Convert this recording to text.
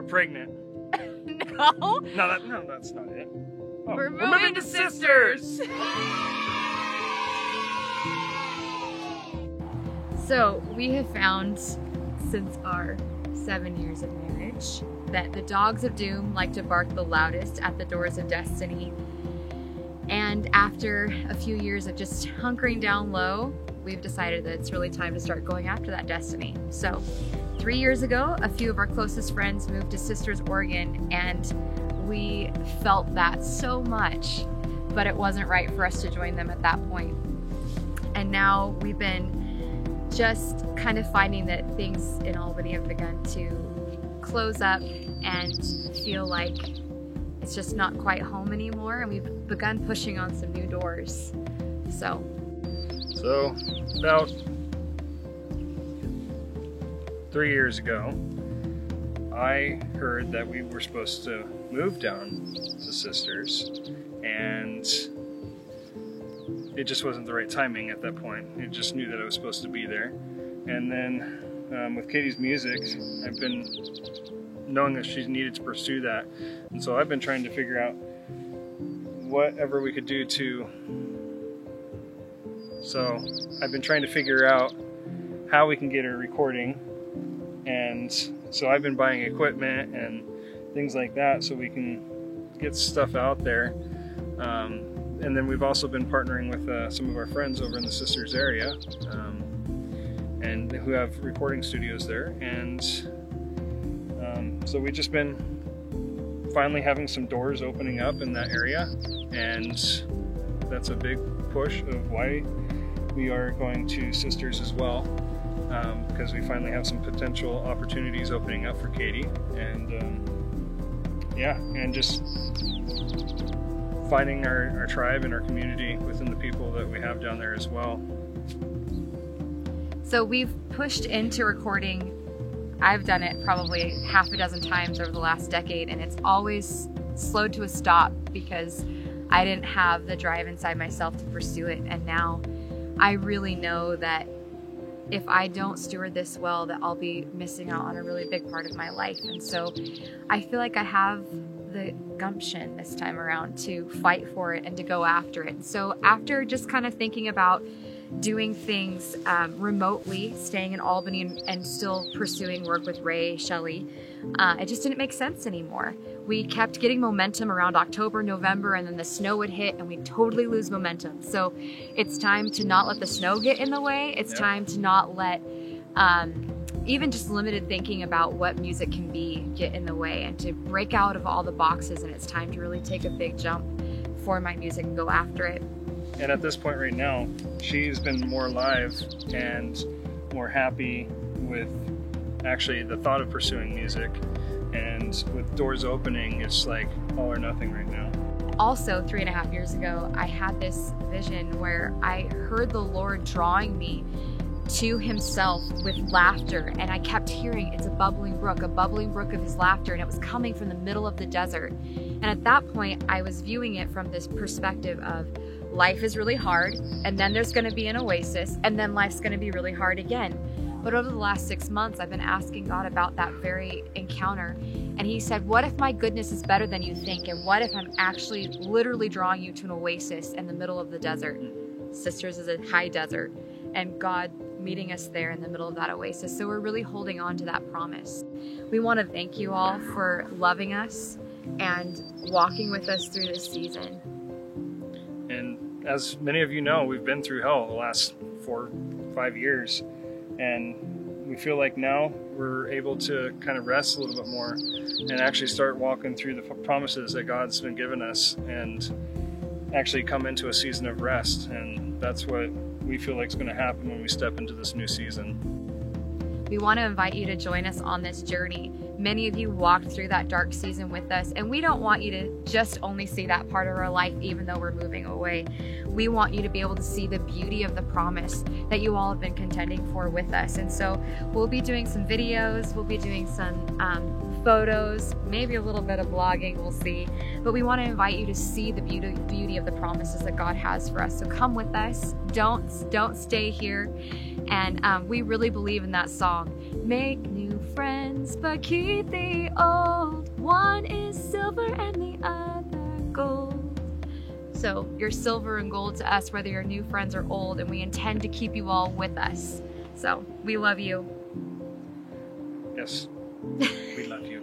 pregnant. No. No, that's not it. Oh, We're moving to Sisters. So we have found, since our 7 years of marriage, that the dogs of doom like to bark the loudest at the doors of destiny. And after a few years of just hunkering down low, we've decided that it's really time to start going after that destiny. So 3 years ago, a few of our closest friends moved to Sisters, Oregon, and we felt that so much, but it wasn't right for us to join them at that point. And now we've been just kind of finding that things in Albany have begun to close up and feel like it's just not quite home anymore, and we've begun pushing on some new doors. So about 3 years ago, I heard that we were supposed to move down to Sisters, and it just wasn't the right timing at that point. I just knew that I was supposed to be there. And then with Katie's music, I've been knowing that she needed to pursue that. And so I've been trying to figure out whatever we could do I've been trying to figure out how we can get her recording. And so I've been buying equipment and things like that so we can get stuff out there. And then we've also been partnering with some of our friends over in the Sisters area, and who have recording studios there. And so we've just been finally having some doors opening up in that area, and that's a big push of why we are going to Sisters as well, because we finally have some potential opportunities opening up for Katie, and and just finding our tribe and our community within the people that we have down there as well. So we've pushed into recording. I've done it probably half a dozen times over the last decade, and it's always slowed to a stop because I didn't have the drive inside myself to pursue it. And now I really know that if I don't steward this well, that I'll be missing out on a really big part of my life. And so I feel like I have the gumption this time around to fight for it and to go after it. So after just kind of thinking about doing things remotely, staying in Albany and still pursuing work with Ray, Shelley, it just didn't make sense anymore. We kept getting momentum around October, November, and then the snow would hit and we'd totally lose momentum. So it's time to not let the snow get in the way. It's time to not let even just limited thinking about what music can be get in the way, and to break out of all the boxes. And it's time to really take a big jump for my music and go after it. And at this point right now, she's been more alive and more happy with actually the thought of pursuing music. And with doors opening, it's like all or nothing right now. Also, 3.5 years ago, I had this vision where I heard the Lord drawing me to himself with laughter, and I kept hearing it's a bubbling brook of his laughter, and it was coming from the middle of the desert. And at that point, I was viewing it from this perspective of life is really hard, and then there's going to be an oasis, and then life's going to be really hard again. But over the last 6 months, I've been asking God about that very encounter. And he said, what if my goodness is better than you think? And what if I'm actually literally drawing you to an oasis in the middle of the desert? Sisters is a high desert, and God meeting us there in the middle of that oasis. So we're really holding on to that promise. We want to thank you all for loving us and walking with us through this season. And as many of you know, we've been through hell the last 4-5 years. And we feel like now we're able to kind of rest a little bit more and actually start walking through the promises that God's been giving us and actually come into a season of rest. And that's what we feel like is going to happen when we step into this new season. We want to invite you to join us on this journey. Many of you walked through that dark season with us, and we don't want you to just only see that part of our life even though we're moving away. We want you to be able to see the beauty of the promise that you all have been contending for with us. And so we'll be doing some videos, we'll be doing some photos, maybe a little bit of blogging, we'll see. But we want to invite you to see the beauty of the promises that God has for us. So come with us, don't stay here. And we really believe in that song. song. Make new friends, but keep the old. One is silver and the other gold. So you're silver and gold to us, whether you're new friends or old, and we intend to keep you all with us. So we love you. Yes, we love you.